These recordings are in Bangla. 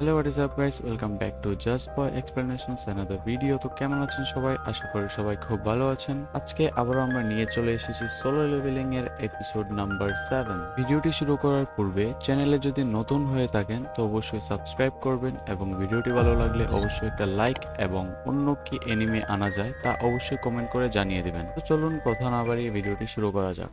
Hello what is up guys, welcome back to just boy explanations another video. তো কেমন আছেন সবাই? আশা করি সবাই খুব ভালো আছেন। আজকে আবারও আমরা নিয়ে চলে এসেছি সোলো লেভেলিং এর এপিসোড নাম্বার 7। ভিডিওটি শুরু করার পূর্বে চ্যানেলে যদি নতুন হয়ে থাকেন তো অবশ্যই সাবস্ক্রাইব করবেন এবং ভিডিওটি ভালো লাগলে অবশ্যই একটা লাইক এবং অন্য কি এনিমে আনা যায় তা অবশ্যই কমেন্ট করে জানিয়ে দিবেন। তো চলুন কথা না বাড়িয়ে ভিডিওটি শুরু করা যাক।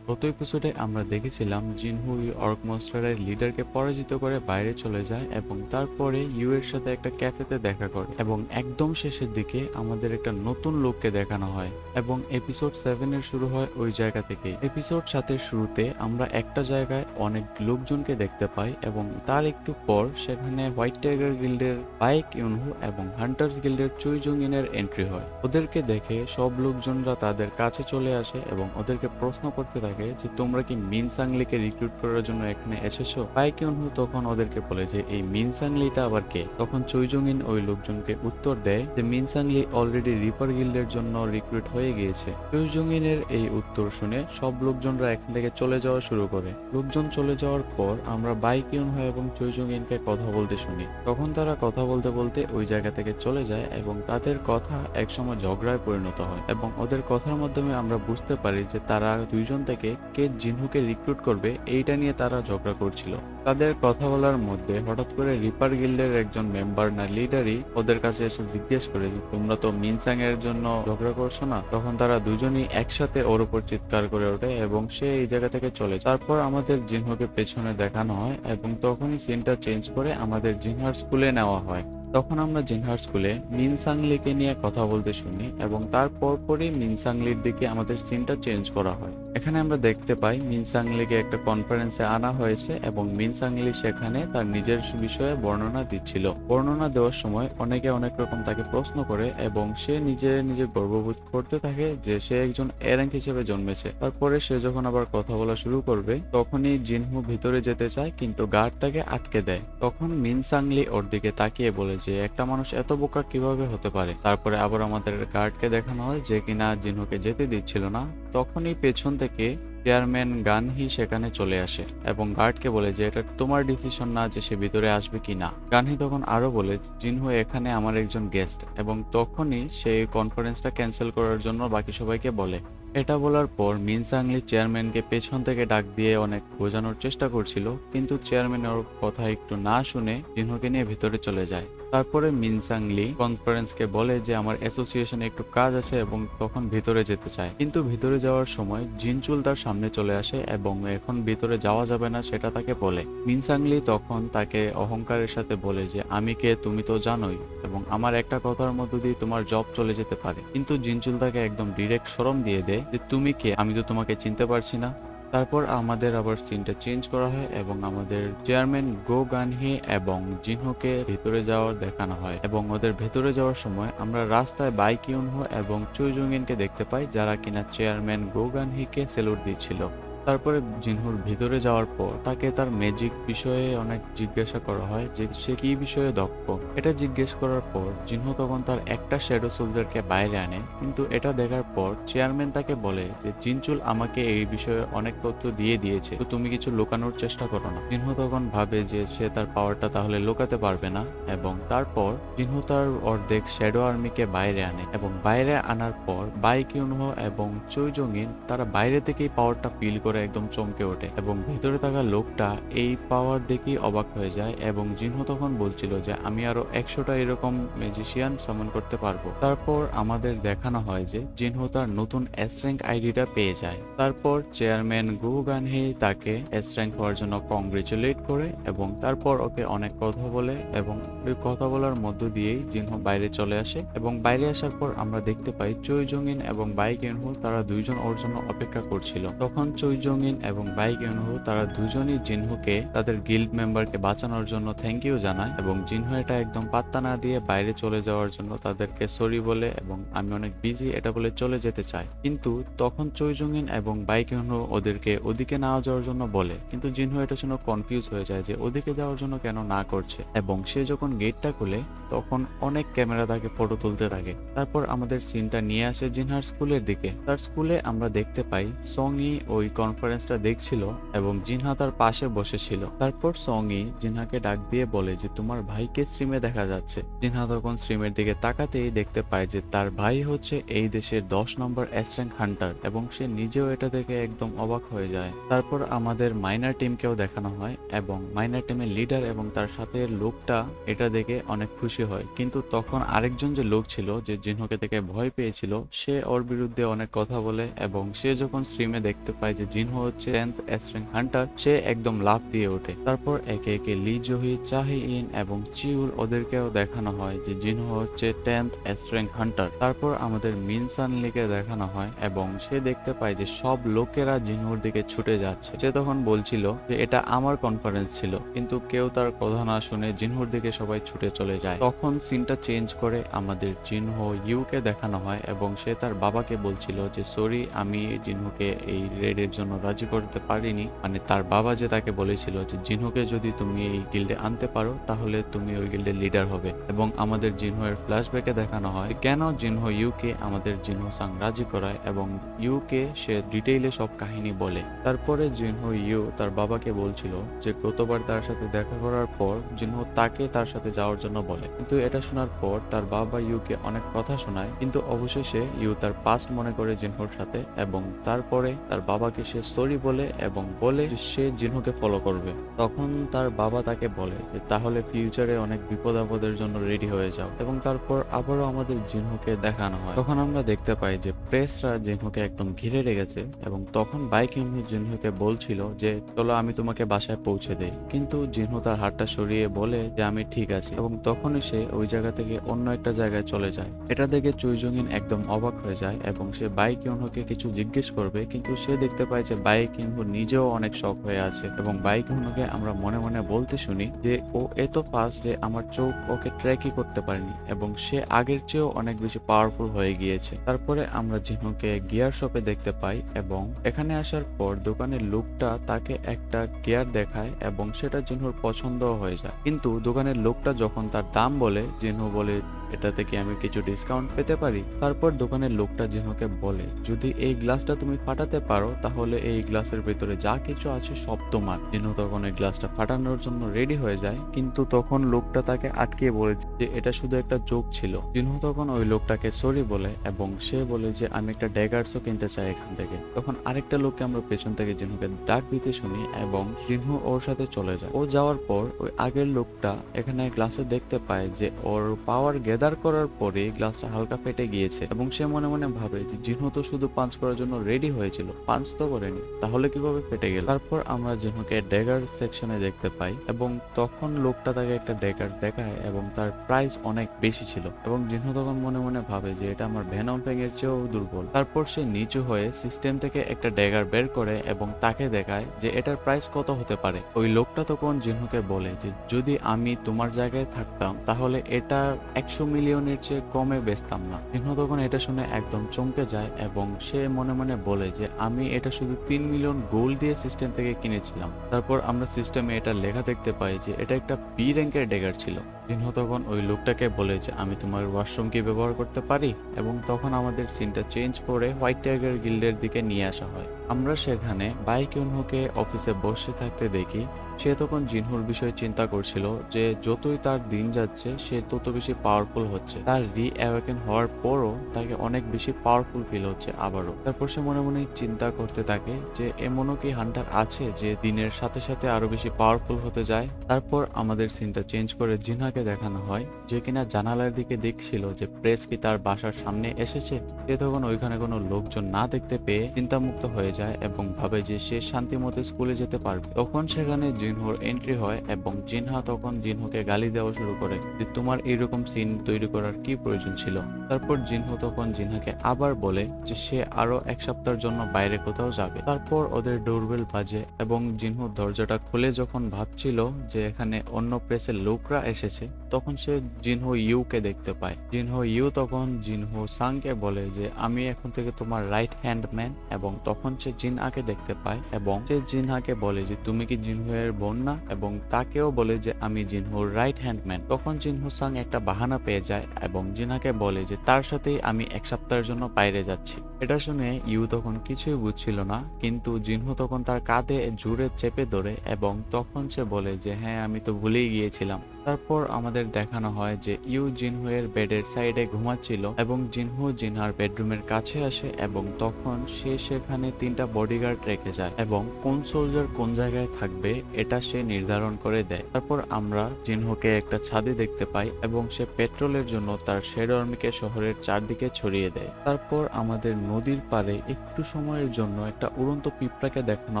গত এপিসোডে আমরা দেখেছিলাম জিনহুই অর্ক মনস্টারের লিডারকে পরাজিত করে বাইরে চলে যায় এবং তারপরে ইউ এর সাথে একটা ক্যাফেতে দেখা করে এবং একদম শেষের দিকে আমাদের একটা নতুন লোককে দেখানো হয় এবং এপিসোড 7 এর শুরু হয় ওই জায়গা থেকে। এপিসোড 7 এর শুরুতে আমরা একটা জায়গায় অনেক লোকজনকে দেখতে পাই এবং তার একটু পর সেখানে হোয়াইট টাইগার গিল্ডের বাইক ইউনহু এবং হান্টার্স গিল্ডের চুই জুংইনের এন্ট্রি হয়। ওদেরকে দেখে সব লোকজনরা তাদের কাছে চলে আসে এবং ওদেরকে প্রশ্ন করতে থাকে যে তোমরা কি মিন সাংলিকে রিক্রুট করার জন্য এখানে এসেছো। বাইক ইউনহু তখন ওদেরকে বলে যে এই মিন সাংলিটা আবার কে। তখন চুই জুংইন ওই লোকজনকে উত্তর দেয় যে মিন সাংলি অলরেডি রিপার গিল্ডের জন্য রিক্রুট হয়ে গিয়েছে। চুই জুংইনের এই উত্তর শুনে সব লোকজনরা এখান থেকে চলে যাওয়া শুরু করে। লোকজন চলে যাওয়ার পর আমরা বাইক ইউনহু এবং চুই জুংইনকে কথা বলতে শুনি। তখন তারা কথা বলতে বলতে ওই জায়গা থেকে চলে যায় এবং তাদের কথা একসময় ঝগড়ায় পরিণত হয় এবং ওদের কথার মাধ্যমে আমরা বুঝতে পারি যে তারা দুইজন থেকে কে জিনহুকে রিক্রুট করবে এইটা নিয়ে তারা ঝগড়া করছিল। তাদের কথা বলার মধ্যে হঠাৎ করে রিপার গিল্ডের একজন মেম্বার না লিডারই ওদের কাছে এসে জিজ্ঞেস করে যে তোমরা তো মিনসাং এর জন্য ঝগড়া করছো না। তখন তারা দুজনই একসাথে ওর উপর চিৎকার করে ওঠে এবং সে এই জায়গা থেকে চলে যায়। তারপর আমাদের জিনহুকে পেছনে দেখানো হয় এবং তখনই সিনটা চেঞ্জ করে আমাদের জিনহার স্কুলে নেওয়া হয়। তখন আমরা জিনহার স্কুলে মিন সাংলিকে নিয়ে কথা বলতে শুনি এবং তার পরপরই মিন সাংলির দিকে আমাদের সিনটা চেঞ্জ করা হয়। এখানে আমরা দেখতে পাই মিন সাংলিকে একটা কনফারেন্সে আনা হয়েছে এবং মিন সাংলি সেখানে তার নিজের বিষয়ে বর্ণনা দিচ্ছিল। বর্ণনা দেওয়ার সময় অনেকে অনেক রকম তাকে প্রশ্ন করে এবং সে নিজে নিজে গর্ববোধ করতে থাকে যে সে একজন এ র্যাঙ্ক হিসেবে জন্মেছে। তারপরে সে যখন আবার কথা বলা শুরু করবে তখনই জিনহু ভিতরে যেতে চায় কিন্তু গার্ড তাকে আটকে দেয়। তখন মিন সাংলি ওর দিকে তাকিয়ে বলে যে একটা মানুষ এত বোকা কিভাবে হতে পারে। তারপরে আবার আমাদের গার্ডকে দেখানো হয় যে কিনা জিনহুকে যেতে দিচ্ছিল না। তখনই পেছন থেকে চেয়ারম্যান গানহি সেখানে চলে আসে এবং গার্ডকে বলে যে এটা তোমার ডিসিশন না যে সে ভিতরে আসবে কি না। গানহি তখন আরো বলে জিনহু এখানে আমার একজন গেস্ট এবং তখনই সে কনফারেন্সটা ক্যান্সেল করার জন্য বাকি সবাইকে বলে। এটা বলার পর মিন সাংলি চেয়ারম্যানকে পেছন থেকে ডাক দিয়ে অনেক বোঝানোর চেষ্টা করছিল কিন্তু চেয়ারম্যান ওর কথা একটু না শুনে জিনহুকে নিয়ে ভিতরে চলে যায়। তারপরে মিন সাংলি কনফারেন্সকে বলে যে আমার অ্যাসোসিয়েশনে একটু কাজ আছে এবং তখন ভিতরে যেতে চায় কিন্তু ভিতরে যাওয়ার সময় জিনচুল তার সামনে চলে আসে এবং এখন ভিতরে যাওয়া যাবে না সেটা তাকে বলে। মিন সাংলি তখন তাকে অহংকারের সাথে বলে যে আমি কে তুমি তো জানোই এবং আমার একটা কথার মধ্য দিয়ে তোমার জব চলে যেতে পারে। কিন্তু জিনচুল তাকে একদম ডিরেক্ট শরম দিয়ে দেয় যে তুমি কে, আমি তো তোমাকে চিনতে পারছি না। তারপর আমাদের আবার সিনটা চেঞ্জ করা হয় এবং আমাদের চেয়ারম্যান গো গানহি এবং জিনহুকে ভিতরে যাওয়ার দেখানো হয় এবং ওদের ভেতরে যাওয়ার সময় আমরা রাস্তায় বাইক ইউনহু এবং চুই জুংইনকে দেখতে পাই যারা কিনা চেয়ারম্যান গো গানহিকে সেলুট দিচ্ছিল। তারপরে জিনহুর ভিতরে যাওয়ার পর তাকে তার ম্যাজিক বিষয়ে অনেক জিজ্ঞাসা করা হয় যে সে কি বিষয়ে দক্ষ। এটা জিজ্ঞেস করার পর জিনহু তখন তার একটা শ্যাডো সোলজারকে বাইরে আনে কিন্তু এটা দেখার পর চেয়ারম্যান তাকে বলে যে জিনচুল আমাকে এই বিষয়ে অনেক তথ্য দিয়ে দিয়েছে, তো তুমি কিছু লুকানোর চেষ্টা করো না। জিনহু তখন ভাবে যে সে তার পাওয়ারটা তাহলে লুকাতে পারবে না এবং তারপর জিনহু তার অর্ধেক শ্যাডো আর্মিকে বাইরে আনে এবং বাইরে আনার পর বাইক ইউনহু এবং চুই জুংইন তারা বাইরে থেকেই পাওয়ারটা ফিল করে একদম চমকে ওঠে এবং ভিতরে থাকা লোকটা এই পাওয়ার দেখেই অবাক হয়ে যায় এবং জিনহু তখন বলছিল যে আমি আরো 100টা এরকম ম্যাজিশিয়ান সামন করতে পারবো। তারপর আমাদের দেখানো হয় যে জিনহু তার নতুন এস র্যাঙ্ক আইডিটা পেয়ে যায়। তারপর চেয়ারম্যান গু গানহি তাকে এস র্যাঙ্ক হওয়ার জন্য কংগ্রেচুলেট করে এবং তারপর ওকে অনেক কথা বলে এবং ওই কথা বলার মধ্য দিয়েই জিনহু বাইরে চলে আসে এবং বাইরে আসার পর আমরা দেখতে পাই চুই জুংইন এবং বাইক ইউনহু তারা দুইজন ওর জন্য অপেক্ষা করছিল। তখন চুই জুংইন এবং বাইক ইউনহু তারা দুজনই জিনহুকে তাদের গিল্ড মেম্বারকে বাঁচানোর জন্য থ্যাংক ইউ জানায় এবং জিনহু এটা একদম পাত্তা না দিয়ে বাইরে চলে যাওয়ার জন্য তাদেরকে সরি বলে এবং আমি অনেক বিজি এটা বলে চলে যেতে চায়। কিন্তু তখন চুই জুংইন এবং বাইক ইউনহু ওদেরকে ওদিকে না যাওয়ার জন্য বলে কিন্তু জিনহু এটা শুনে কনফিউজ হয়ে যায় যে ওদিকে যাওয়ার জন্য কেন না করছে এবং সে যখন গেটটা খুলে তখন অনেক ক্যামেরা তাকে ফটো তুলতে থাকে। তারপর আমাদের সিনটা নিয়ে আসে জিনহার স্কুলের দিকে। তার স্কুলে আমরা দেখতে পাই সং-ই ওই কনফারেন্সটা দেখছিল এবং জিনহা তার পাশে বসেছিল। তারপর সং-ই জিনহাকে ডাক দিয়ে বলে যে তোমার ভাইকে স্ট্রিমে দেখা যাচ্ছে। জিনহা তখন স্ট্রিমের দিকে তাকাতেই দেখতে পায় যে তার ভাই হচ্ছে এই দেশের 10 নম্বর এস র্যাঙ্ক হান্টার এবং সে নিজেও এটা দেখে একদম অবাক হয়ে যায়। তারপর আমাদের মাইনার টিমকেও দেখানো হয় এবং মাইনার টিমের লিডার এবং তার সাথে লোকটা এটা দেখে অনেক খুশি হয়। কিন্তু তখন আরেকজন যে লোক ছিল যে জিনহোকে দেখে ভয় পেয়েছিল, সে ওর বিরুদ্ধে অনেক কথা বলে এবং সে যখন স্ট্রিমে দেখতে পায় যে জিনহো হচ্ছে 10th এস র্যাঙ্ক হান্টার, সে একদম লাফ দিয়ে ওঠে। তারপর একে একে লি জোহি, চাহি ইন এবং চিউল ওদেরকেও দেখানো হয় যে জিনহো হচ্ছে 10th এস র্যাঙ্ক হান্টার। তারপর আমাদের মিনসান লিকে দেখানো হয় এবং সে দেখতে পায় যে সব লোকেরা জিনহুর দিকে ছুটে যাচ্ছে। সে তখন বলছিল যে এটা আমার কনফারেন্স ছিল, কিন্তু কেউ তার কথা না শুনে জিনহুর দিকে সবাই ছুটে চলে যায়। তখন সিনটা চেঞ্জ করে আমাদের জিনহো ইউকে দেখানো হয় এবং সে তার বাবাকে বলছিল যে সরি, আমি জিনহুকে এই রেডের জন্য রাজি করতে পারিনি। মানে তার বাবা যে তাকে বলেছিল যে জিনহুকে যদি তুমি এই গিল্ডে আনতে পারো তাহলে তুমি ওই গিল্ডের লিডার হবে। এবং আমাদের জিনহো এর ফ্ল্যাশব্যাকে দেখানো হয় কেন জিনহো ইউকে আমাদের জিনহো সাং রাজি করায় এবং ইউকে সে ডিটেইলে সব কাহিনী বলে। তারপরে জিনহো ইউ তার বাবাকে বলছিল যে গতবার তার সাথে দেখা করার পর জিনহো তাকে তার সাথে যাওয়ার জন্য বলে, কিন্তু এটা শোনার পর তার বাবা ইউকে অনেক কথা শোনায়। কিন্তু অবশেষে ইউ তার পাস্ট মনে করে জিনহোর সাথে এবং তারপরে তার বাবাকে সে সরি বলে এবং বলে যে সে জিনহোকে ফলো করবে। তখন তার বাবা তাকে বলে যে তাহলে ফিউচারে অনেক বিপদ আপদের জন্য রেডি হয়ে যাও। এবং তারপর আবারও আমাদের জিনহোকে দেখানো হয়। তখন আমরা দেখতে পাই যে প্রেসরা জিনহোকে একদম ঘিরে রেখেছে এবং তখন বাইক ইউমি জিনহোকে বলছিল যে চলো আমি তোমাকে বাসায় পৌঁছে দেই, কিন্তু জিনহো তার হাতটা সরিয়ে বলে যে আমি ঠিক আছি এবং তখনই সে ওই জায়গা থেকে অন্য একটা জায়গায় চলে যায়। এটা দেখে চুইজুঙিন একদম অবাক হয়ে যায় এবং সে বাইক ইউনহোকে কিছু জিজ্ঞেস করবে, কিন্তু সে দেখতে পায় যে বাইক ইউনহো নিজেও অনেক শক হয়ে আছে এবং বাইক ইউনহোকে আমরা মনে মনে বলতে শুনি যে ও এত ফাস্ট যে আমার চোখ ওকে ট্র্যাকই করতে পারেনি এবং সে আগের চেয়েও অনেক বেশি পাওয়ারফুল হয়ে গিয়েছে। তারপরে আমরা জিনহোকে গিয়ার শপে দেখতে পাই এবং এখানে আসার পর দোকানের লোকটা তাকে একটা গিয়ার দেখায় এবং সেটা জিনহোর পছন্দও হয়ে যায়। কিন্তু দোকানের লোকটা যখন তার দাম বলে, জিনহো বলে এটাতে কি আমি কিছু ডিসকাউন্ট পেতে পারি। তারপর দোকানের লোকটা জিনহোকে বলে যদি এই গ্লাসটা তুমি ফাটাতে পারো তাহলে এই গ্লাসের ভিতরে যা কিছু আছে সব তোমার। জিনহো তখন এই গ্লাসটা ফাটানোর জন্য রেডি হয়ে যায়, কিন্তু তখন লোকটা তাকে আটকে বলে যে এটা শুধু একটা জোক ছিল। জিনহো তখন ওই লোকটাকে সরি বলে এবং সে বলে যে আমি একটা ড্যাগার্সও কিনতে চাই এখান থেকে। তখন আরেকটা লোককে আমরা পেছন থেকে জিনহোকে ডাক দিতে শুনি এবং জিনহো ওর সাথে চলে যায়। ও যাওয়ার পর ওই আগের লোকটা এখানে গ্লাসে দেখতে পায় যে ওর পাওয়ার গ্যাদার করার পরে গ্লাসটা হালকা ফেটে গিয়েছে এবং সে মনে মনে ভাবে যে জিনহো তো শুধু পাঞ্চ করার জন্য রেডি হয়েছিল, পাঞ্চ তো করেনি, তাহলে কিভাবে ফেটে গেল। তারপর আমরা জিনহোকে ড্যাগার সেকশনে দেখতে পাই এবং তখন লোকটা তাকে একটা ড্যাগার দেখায় এবং তার প্রাইস অনেক বেশি ছিল এবং জিনহো তখন মনে মনে ভাবে যে এটা আমার ভেনম ফ্যাং এর চেয়েও দুর্বল। তারপর সে নিচু হয়ে সিস্টেম থেকে একটা ড্যাগার বের করে এবং তাকে দেখায় যে এটার প্রাইস কত হতে পারে। ওই লোকটা তখন জিনহুকে বলে যে যদি আমি তোমার জায়গায় থাকতাম তাহলে এটা 100 মিলিয়নের চেয়ে কমে বেচতাম না। জিনহু তখন এটা শুনে একদম চমকে যায় এবং সে মনে মনে বলে যে আমি এটা শুধু 3 মিলিয়ন গোল্ড দিয়ে সিস্টেম থেকে কিনেছিলাম। তারপর আমরা সিস্টেমে এটা লেখা দেখতে পাই যে এটা একটা বি র্যাঙ্কের ড্যাগার ছিল। জিনহু তখন ওই লোকটাকে বলে যে আমি তোমার ওয়াশরুম কি ব্যবহার করতে পারি, এবং তখন আমাদের সিনটা চেঞ্জ করে হোয়াইট টাইগার গিল্ডের দিকে নিয়ে আসা হয়। আমরা সেখানে বাইক ইউনহুকে অফিসে বসে থাকতে দেখি। সে তখন জিনহুর বিষয়ে চিন্তা করছিল যে যতই তার দিন যাচ্ছে সে তত বেশি পাওয়ারফুল হচ্ছে। তার রি-অ্যাওয়েকেন হওয়ার পরও তাকে অনেক বেশি পাওয়ারফুল ফিল হচ্ছে আবারও। তারপর সে মনে মনে চিন্তা করতে থাকে যে এমনও কি হান্টার আছে যে দিনের সাথে সাথে আরো বেশি পাওয়ারফুল হতে যায়। তারপর আমাদের সিনটা চেঞ্জ করে জিনহাকে দেখানো হয় যে কিনা জানালার দিকে দেখছিল যে প্রেস কি তার বাসার সামনে এসেছে। সে তখন ওইখানে কোনো লোকজন না দেখতে পেয়ে চিন্তামুক্ত হয়ে যায় এবং ভাবে যে সে শান্তিমতো স্কুলে যেতে পারবে। তখন সেখানে জিনহুর এন্ট্রি হয় এবং জিনহা তখন জিনহুকে গালি দেওয়া শুরু করে যে তোমার এইরকম সিন তৈরি করার কি প্রয়োজন ছিল। তারপর জিনহু তখন জিনহাকে আবার বলে যে সে আরো এক সপ্তাহের জন্য বাইরে কোথাও যাবে। তারপর ওদের ডোরবেল বাজে এবং জিনহু দরজাটা খুলে যখন ভাবছিল যে এখানে অন্য প্রেসের লোকরা এসেছে, তখন সে জিনহো ইউকে দেখতে পায়। জিনহো ইউ তখন জিনহো সাংকে বলে যে আমি এখন থেকে তোমার রাইট হ্যান্ড ম্যান, এবং তখন সে জিনহাকে দেখতে পায় এবং সে জিনহাকে বলে যে তুমি কি জিনহো এর বোন না, এবং তাকেও বলে যে আমি জিনহোর রাইট হ্যান্ড ম্যান। তখন জিনহো সাং একটা বাহানা পেয়ে যায় এবং জিনহাকে বলে যে তার সাথেই আমি 1 সপ্তাহের জন্য বাইরে যাচ্ছি। এটা শুনে ইউ তখন কিছুই বুঝছিল না, কিন্তু জিনহো তখন তার কাঁধে জোরে চেপে ধরে এবং তখন সে বলে যে হ্যাঁ আমি তো ভুলেই গিয়েছিলাম। তারপর আমাদের দেখানো হয় যে ইউ জিনহো এর বেডের সাইডে ঘুমাচ্ছিল এবং জিনহো জিনহার বেডরুমের কাছে আসে এবং তখন সে সেখানে 3টা বডিগার্ড রেখে যায় এবং কোন সোলজার কোন জায়গায় থাকবে এটা সে নির্ধারণ করে দেয়। তারপর আমরা জিনহোকে একটা ছাদে দেখতে পাই এবং সে পেট্রোলের জন্য তার শ্যাডো আর্মিকে শহরের চারদিকে ছড়িয়ে দেয়। তারপর আমাদের নদীর পাড়ে একটু সময়ের জন্য একটা উড়ন্ত পিঁপড়াকে দেখানো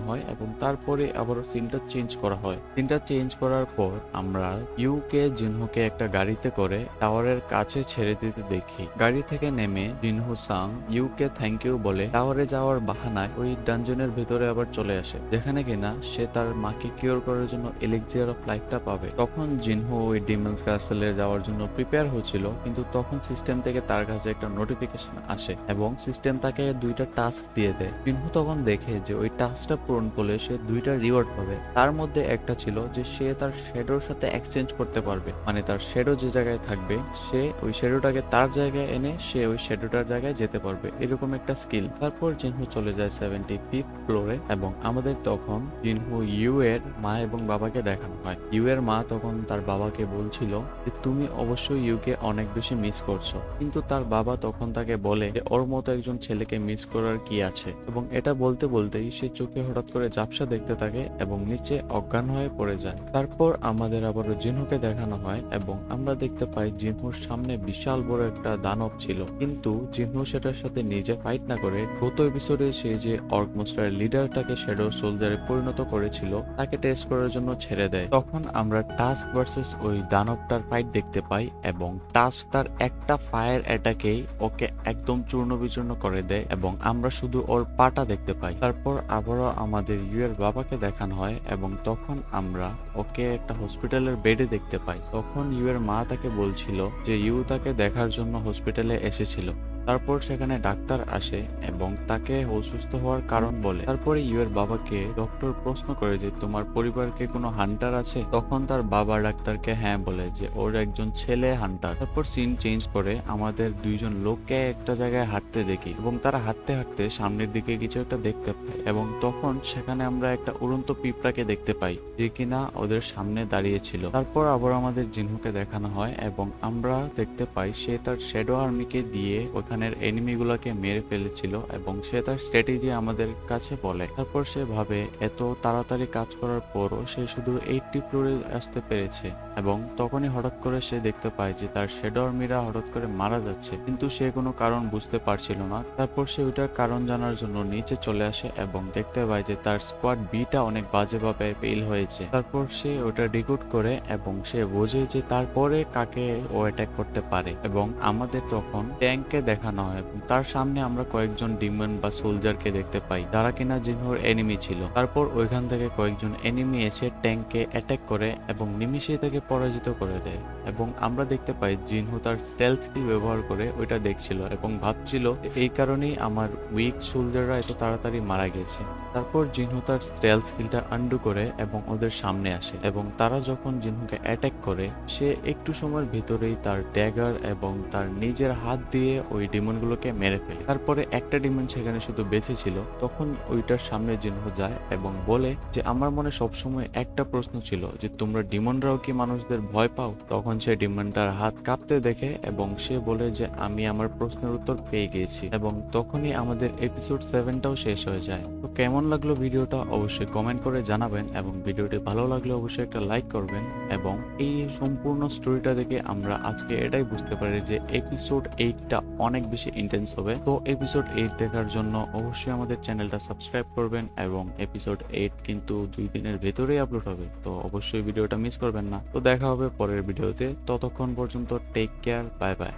হয় এবং তারপরে আবারও সিনটা চেঞ্জ করা হয়। সিনটা চেঞ্জ করার পর আমরা ইউকে জিনহোকে একটা গাড়িতে করে টাওয়ারের কাছে ছেড়ে দিতে দেখি। গাড়ি থেকে নেমে জিনহো সাং ইউকে থ্যাংক ইউ বলে টাওয়ারে যাওয়ার বাহানায় ওই ডানজনের ভেতরে আবার চলে আসে, যেখানে কিনা সে তার মাকে কিওর করার জন্য এলিক্সিয়ার অফ লাইফটা পাবে। তখন জিনহো ওই ডিমন্স ক্যাসেলে যাওয়ার জন্য প্রিপেয়ার হচ্ছিল, কিন্তু তখন সিস্টেম থেকে তার কাছে একটা নোটিফিকেশন আসে এবং সিস্টেম তাকে 2টা টাস্ক দিয়ে দেয়। জিনহো তখন দেখে যে ওই টাস্কটা পূরণ করলে সে 2টা রিওয়ার্ড পাবে। তার মধ্যে একটা ছিল যে সে তার শ্যাডোর সাথে এক্সচেঞ্জ করতে পারবে, মানে তার শ্যাডো যে জায়গায় থাকবে সে ওই শ্যাডোটাকে তার জায়গায় এনে সে ওই শ্যাডোটার জায়গায় যেতে পারবে, এরকম একটা স্কিল। তারপর জিনহো চলে যায় 75th ফ্লোরে এবং আমাদের তখন জিনহো ইউ এর মা এবং বাবাকে দেখানো হয়। ইউ এর মা তখন তার বাবাকে বলছিল যে তুমি অবশ্যই ইউকে অনেক বেশি মিস করছো, কিন্তু তার বাবা তখন তাকে বলে যে ওর মতো একজন ছেলেকে মিস করার কি আছে, এবং এটা বলতে বলতেই সে চোখে হঠাৎ করে ঝাপসা দেখতে থাকে এবং নিচে অজ্ঞান হয়ে পড়ে যায়। তারপর আমাদের আবারও জিনহোকে দেখানো হয় এবং আমরা দেখতে পাই জিনহোর সামনে বিশাল বড় একটা দানব ছিল, কিন্তু জিনহো সেটার সাথে নিজে ফাইট না করে গত এপিসোডে সে যে অর্ক মোস্টার লিডারটাকে শ্যাডো সোলজারে পরিণত করেছিল তাকে টেস্ট করার জন্য ছেড়ে দেয়। তখন আমরা টাস্ক ভার্সেস ওই দানবটার ফাইট দেখতে পাই এবং টাস্ক তার একটা ফায়ার অ্যাটাকেই ওকে একদম চূর্ণ বিচূর্ণ করে দেয় এবং আমরা শুধু ওর পাটা দেখতে পাই। তারপর আবারও আমাদের ইউ এর বাবাকে দেখানো হয় এবং তখন আমরা ওকে একটা হসপিটালের বেডে দেখতে পাই। তখন ইউ এর মা তাকে বলছিল যে ইউ তাকে দেখার জন্য হসপিটালে এসেছিল। তারপর সেখানে ডাক্তার আসে এবং তাকে অসুস্থ হওয়ার কারণ বলে। তারপরে ইউ এর বাবাকে ডক্টর প্রশ্ন করে যে তোমার পরিবারকে কোনো হান্টার আছে? তখন তার বাবা ডাক্তারকে হ্যাঁ বলে যে ওর একজন ছেলে হান্টার। তারপর সিন চেঞ্জ করে আমাদের 2জন লোককে একটা জায়গায় হাঁটতে দেখি এবং তারা হাঁটতে হাঁটতে সামনের দিকে কিছু একটা দেখতে পায় এবং তখন সেখানে আমরা একটা উড়ন্ত পিঁপড়াকে দেখতে পাই যে কিনা ওদের সামনে দাঁড়িয়ে ছিল। তারপর আবার আমাদের জিনহুকে দেখানো হয় এবং আমরা দেখতে পাই সে তার শ্যাডো আর্মিকে দিয়ে ওখানের এনিমি গুলাকে মেরে ফেলেছিল এবং সে তার স্ট্র্যাটেজি আমাদের কাছে বলে। তারপর সে ভাবে এত তাড়াতাড়ি কাজ করার পরও সে শুধু 80 ফ্লোরে আসতে পেরেছে এবং তখনই হঠাৎ করে সে দেখতে পায় যে তার শ্যাডো আর্মিরা হঠাৎ করে মারা যাচ্ছে, কিন্তু সে কোনো কারণ বুঝতে পারছিল না। তারপর সে ওইটার কারণ জানার জন্য নিচে চলে আসে এবং দেখতে পায় যে তার স্কোয়াড বিটা অনেক বাজেভাবে ফেল হয়েছে। তারপর সে ওটা ডিকোড করে এবং সে বোঝে যে তারপরে কাকে ও অ্যাটাক করতে পারে এবং আমাদের তখন ট্যাঙ্ককে দেখানো হয় এবং তার সামনে আমরা কয়েকজন ডিমন বা সোলজারকে দেখতে পাই যারা কিনা জিনহোর এনিমি ছিল। তারপর ওইখান থেকে কয়েকজন এনিমি এসে ট্যাঙ্ককে অ্যাটাক করে এবং নিমিষেই তাকে পরাজিত করে দেয় এবং আমরা দেখতে পাই জিনহো তার স্টেলথ স্কিল ব্যবহার করে ওইটা দেখছিল এবং ভাবছিল এই কারণেই আমার উইক সোলজাররা এত তাড়াতাড়ি মারা গেছে। তারপর জিনহো তার স্টেলথ স্কিলটা আন্ডু করে এবং ওদের সামনে আসে এবং তারা যখন জিনহুকে অ্যাটাক করে সে একটু সময়ের ভিতরেই তার ড্যাগার এবং তার নিজের হাত দিয়ে ওই ডিমনগুলোকে মেরে ফেলে। তারপরে একটা ডিমন সেখানে শুধু বেঁচে ছিল। তখন ওইটার সামনে জিনহো যায় এবং বলে যে আমার মনে সবসময় একটা প্রশ্ন ছিল যে তোমরা ডিমনরাও কি মানুষদের ভয় পাও? তখন সে ডিমনটার হাত কাঁপতে দেখে এবং সে বলে যে আমি আমার প্রশ্নের উত্তর পেয়ে গিয়েছি এবং তখনই আমাদের এপিসোড 7টাও শেষ হয়ে যায়। তো কেমন লাগলো ভিডিওটা অবশ্যই কমেন্ট করে জানাবেন এবং ভিডিওটি ভালো লাগলে অবশ্যই একটা লাইক করবেন। এবং এই সম্পূর্ণ স্টোরিটা দেখে আমরা আজকে এটাই বুঝতে পারি যে এপিসোড 8টা অনেক বেশি ইন্টেন্স হবে। তো এপিসোড 8 দেখার জন্য অবশ্যই আমাদের চ্যানেলটা সাবস্ক্রাইব করবেন এবং এপিসোড 8 কিন্তু 2 দিনের ভেতরেই আপলোড হবে, তো অবশ্যই ভিডিওটা মিস করবেন না। তো দেখা হবে পরের ভিডিওতে, ততক্ষণ পর্যন্ত টেক কেয়ার, বাই বাই।